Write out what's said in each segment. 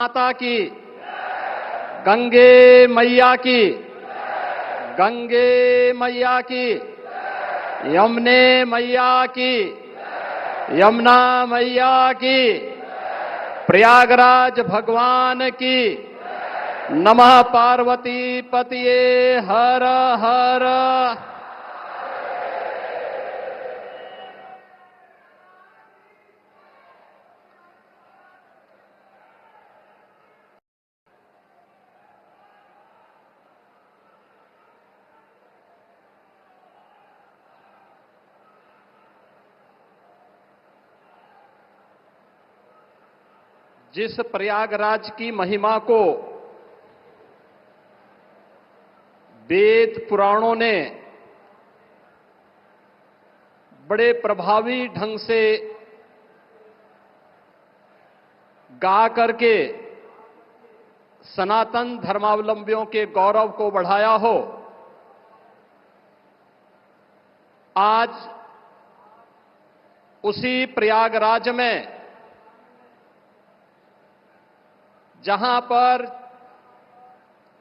माता की, गंगे मैया की, गंगे मैया की, यमुने मैया की, यमुना मैया की, प्रयागराज भगवान की, नमः पार्वती पतिये हर हर। जिस प्रयागराज की महिमा को वेद पुराणों ने बड़े प्रभावी ढंग से गा करके सनातन धर्मावलंबियों के गौरव को बढ़ाया हो, आज उसी प्रयागराज में जहां पर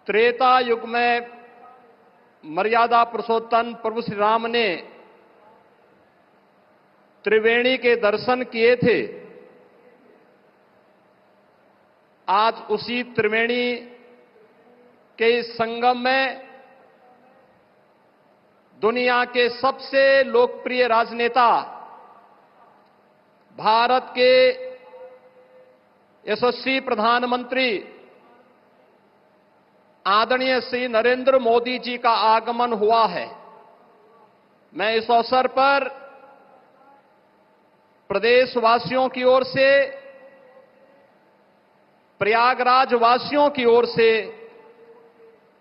त्रेता युग में मर्यादा पुरुषोत्तम प्रभु श्री राम ने त्रिवेणी के दर्शन किए थे, आज उसी त्रिवेणी के संगम में दुनिया के सबसे लोकप्रिय राजनेता, भारत के यशस्वी प्रधानमंत्री आदरणीय श्री नरेंद्र मोदी जी का आगमन हुआ है। मैं इस अवसर पर प्रदेशवासियों की ओर से, प्रयागराज वासियों की ओर से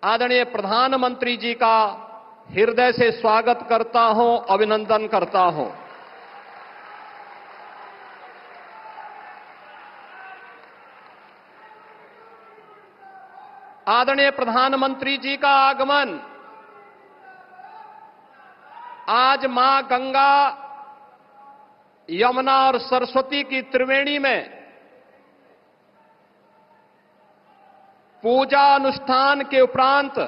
आदरणीय प्रधानमंत्री जी का हृदय से स्वागत करता हूं, अभिनंदन करता हूं। आदरणीय प्रधानमंत्री जी का आगमन आज मां गंगा, यमुना और सरस्वती की त्रिवेणी में पूजा अनुष्ठान के उपरांत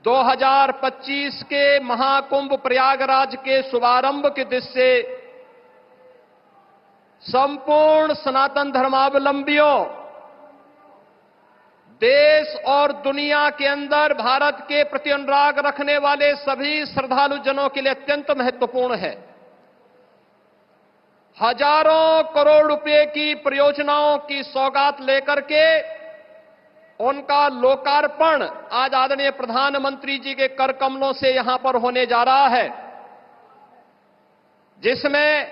2025 के महाकुंभ प्रयागराज के शुभारंभ की दृष्टि से संपूर्ण सनातन धर्मावलंबियों, देश और दुनिया के अंदर भारत के प्रति अनुराग रखने वाले सभी श्रद्धालु जनों के लिए अत्यंत महत्वपूर्ण है। हजारों करोड़ रुपए की परियोजनाओं की सौगात लेकर के उनका लोकार्पण आज आदरणीय प्रधानमंत्री जी के कर कमलों से यहां पर होने जा रहा है, जिसमें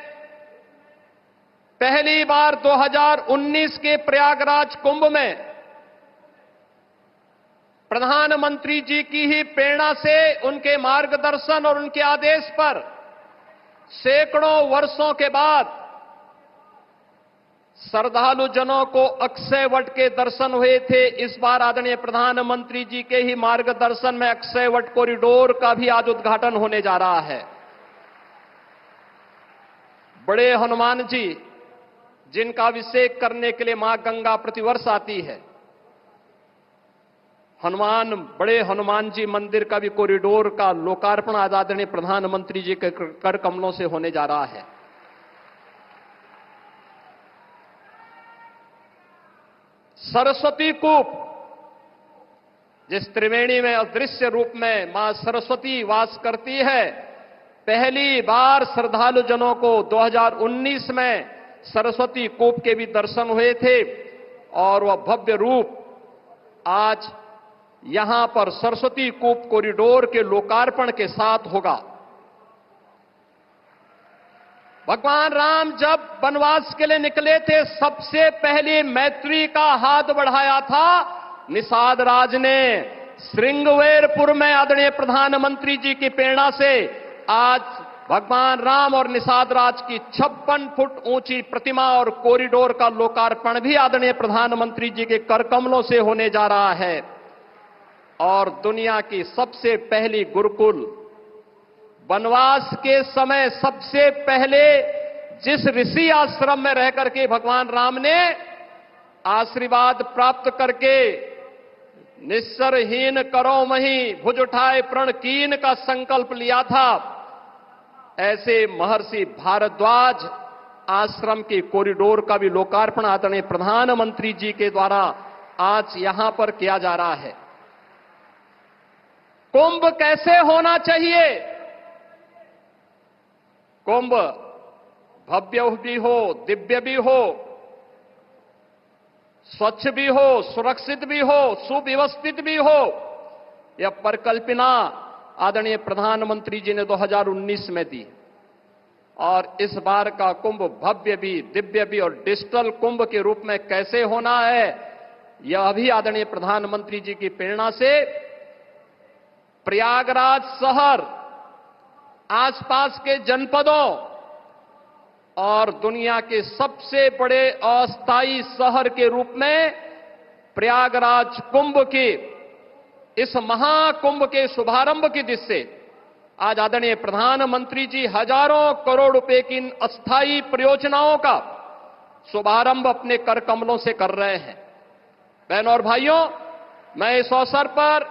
पहली बार 2019 के प्रयागराज कुंभ में प्रधानमंत्री जी की ही प्रेरणा से, उनके मार्गदर्शन और उनके आदेश पर सैकड़ों वर्षों के बाद श्रद्धालु जनों को अक्षय वट के दर्शन हुए थे। इस बार आदरणीय प्रधानमंत्री जी के ही मार्गदर्शन में अक्षय वट कॉरिडोर का भी आज उद्घाटन होने जा रहा है। बड़े हनुमान जी, जिनका अभिषेक करने के लिए मां गंगा प्रतिवर्ष आती है, बड़े हनुमान जी मंदिर का भी कॉरिडोर का लोकार्पण आज आदरणीय प्रधानमंत्री जी के कर कमलों से होने जा रहा है। सरस्वती कूप, जिस त्रिवेणी में अदृश्य रूप में मां सरस्वती वास करती है, पहली बार श्रद्धालु जनों को 2019 में सरस्वती कूप के भी दर्शन हुए थे और वह भव्य रूप आज यहां पर सरस्वती कूप कॉरिडोर के लोकार्पण के साथ होगा। भगवान राम जब वनवास के लिए निकले थे, सबसे पहले मैत्री का हाथ बढ़ाया था निषाद राज ने। श्रृंगवेरपुर में आदरणीय प्रधानमंत्री जी की प्रेरणा से आज भगवान राम और निषाद राज की 56 फुट ऊंची प्रतिमा और कॉरिडोर का लोकार्पण भी आदरणीय प्रधानमंत्री जी के कर कमलों से होने जा रहा है। और दुनिया की सबसे पहली गुरुकुल, वनवास के समय सबसे पहले जिस ऋषि आश्रम में रह करके भगवान राम ने आशीर्वाद प्राप्त करके निस्सरहीन करो मही भुज उठाए प्रण कीन का संकल्प लिया था, ऐसे महर्षि भारद्वाज आश्रम के कॉरिडोर का भी लोकार्पण आदरणीय प्रधानमंत्री जी के द्वारा आज यहां पर किया जा रहा है। कुंभ कैसे होना चाहिए? कुंभ भव्य भी हो, दिव्य भी हो, स्वच्छ भी हो, सुरक्षित भी हो, सुव्यवस्थित भी हो, यह परिकल्पना आदरणीय प्रधानमंत्री जी ने 2019 में दी। और इस बार का कुंभ भव्य भी, दिव्य भी और डिजिटल कुंभ के रूप में कैसे होना है, यह भी आदरणीय प्रधानमंत्री जी की प्रेरणा से प्रयागराज शहर, आसपास के जनपदों और दुनिया के सबसे बड़े अस्थायी शहर के रूप में प्रयागराज कुंभ के इस महाकुंभ के शुभारंभ की दिशा से आज आदरणीय प्रधानमंत्री जी हजारों करोड़ रुपए की इन अस्थायी परियोजनाओं का शुभारंभ अपने कर कमलों से कर रहे हैं। बहनों और भाइयों, मैं इस अवसर पर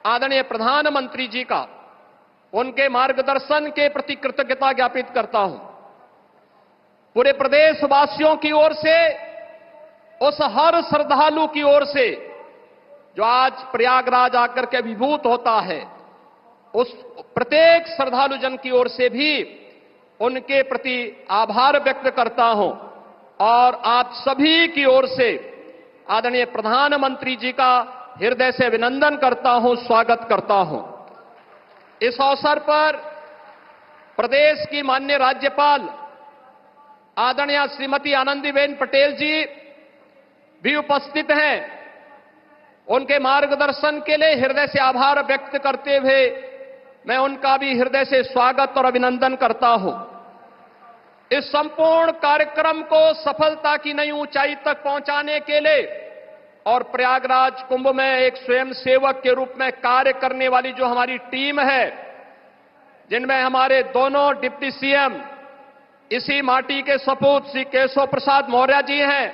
आदरणीय प्रधानमंत्री जी का उनके मार्गदर्शन के प्रति कृतज्ञता ज्ञापित करता हूं। पूरे प्रदेशवासियों की ओर से, उस हर श्रद्धालु की ओर से जो आज प्रयागराज आकर के अभिभूत होता है, उस प्रत्येक श्रद्धालु जन की ओर से भी उनके प्रति आभार व्यक्त करता हूं और आप सभी की ओर से आदरणीय प्रधानमंत्री जी का हृदय से अभिनंदन करता हूं, स्वागत करता हूं। इस अवसर पर प्रदेश की माननीय राज्यपाल आदरणीय श्रीमती आनंदीबेन पटेल जी भी उपस्थित हैं। उनके मार्गदर्शन के लिए हृदय से आभार व्यक्त करते हुए मैं उनका भी हृदय से स्वागत और अभिनंदन करता हूं। इस संपूर्ण कार्यक्रम को सफलता की नई ऊंचाई तक पहुंचाने के लिए और प्रयागराज कुंभ में एक स्वयंसेवक के रूप में कार्य करने वाली जो हमारी टीम है, जिनमें हमारे दोनों डिप्टी सीएम इसी माटी के सपूत श्री केशव प्रसाद मौर्य जी हैं,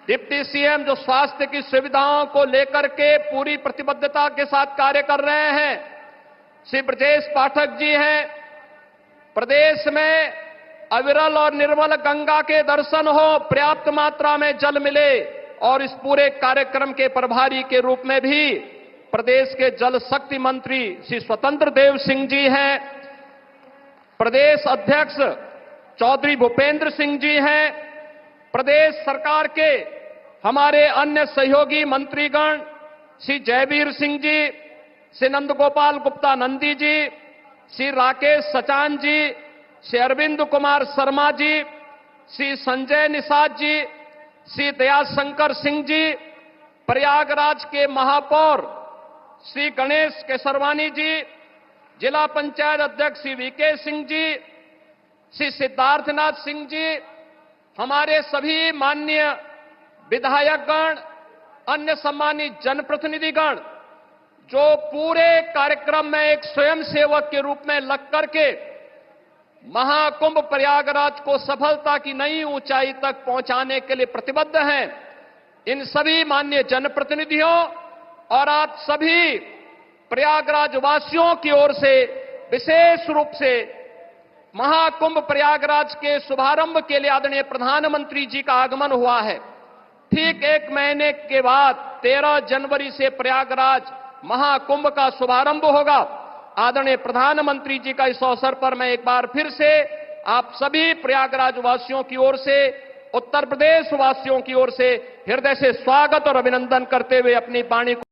डिप्टी सीएम जो स्वास्थ्य की सुविधाओं को लेकर के पूरी प्रतिबद्धता के साथ कार्य कर रहे हैं, श्री ब्रजेश पाठक जी हैं। प्रदेश में अविरल और निर्मल गंगा के दर्शन हो, पर्याप्त मात्रा में जल मिले और इस पूरे कार्यक्रम के प्रभारी के रूप में भी प्रदेश के जल शक्ति मंत्री श्री स्वतंत्र देव सिंह जी हैं। प्रदेश अध्यक्ष चौधरी भूपेंद्र सिंह जी हैं। प्रदेश सरकार के हमारे अन्य सहयोगी मंत्रीगण श्री जयवीर सिंह जी, श्री नंदगोपाल गुप्ता नंदी जी, श्री राकेश सचान जी, श्री अरविंद कुमार शर्मा जी, श्री संजय निषाद जी, श्री दयाशंकर सिंह जी, प्रयागराज के महापौर श्री गणेश केसरवानी जी, जिला पंचायत अध्यक्ष श्री वीके सिंह जी, श्री सिद्धार्थनाथ सिंह जी, हमारे सभी माननीय विधायकगण, अन्य सम्मानित जनप्रतिनिधिगण जो पूरे कार्यक्रम में एक स्वयंसेवक के रूप में लग करके महाकुंभ प्रयागराज को सफलता की नई ऊंचाई तक पहुंचाने के लिए प्रतिबद्ध हैं, इन सभी माननीय जनप्रतिनिधियों और आप सभी प्रयागराज वासियों की ओर से विशेष रूप से महाकुंभ प्रयागराज के शुभारंभ के लिए आदरणीय प्रधानमंत्री जी का आगमन हुआ है। ठीक एक महीने के बाद 13 जनवरी से प्रयागराज महाकुंभ का शुभारंभ होगा। आदरणीय प्रधानमंत्री जी का इस अवसर पर मैं एक बार फिर से आप सभी प्रयागराज वासियों की ओर से, उत्तर प्रदेश वासियों की ओर से हृदय से स्वागत और अभिनंदन करते हुए अपनी वाणी को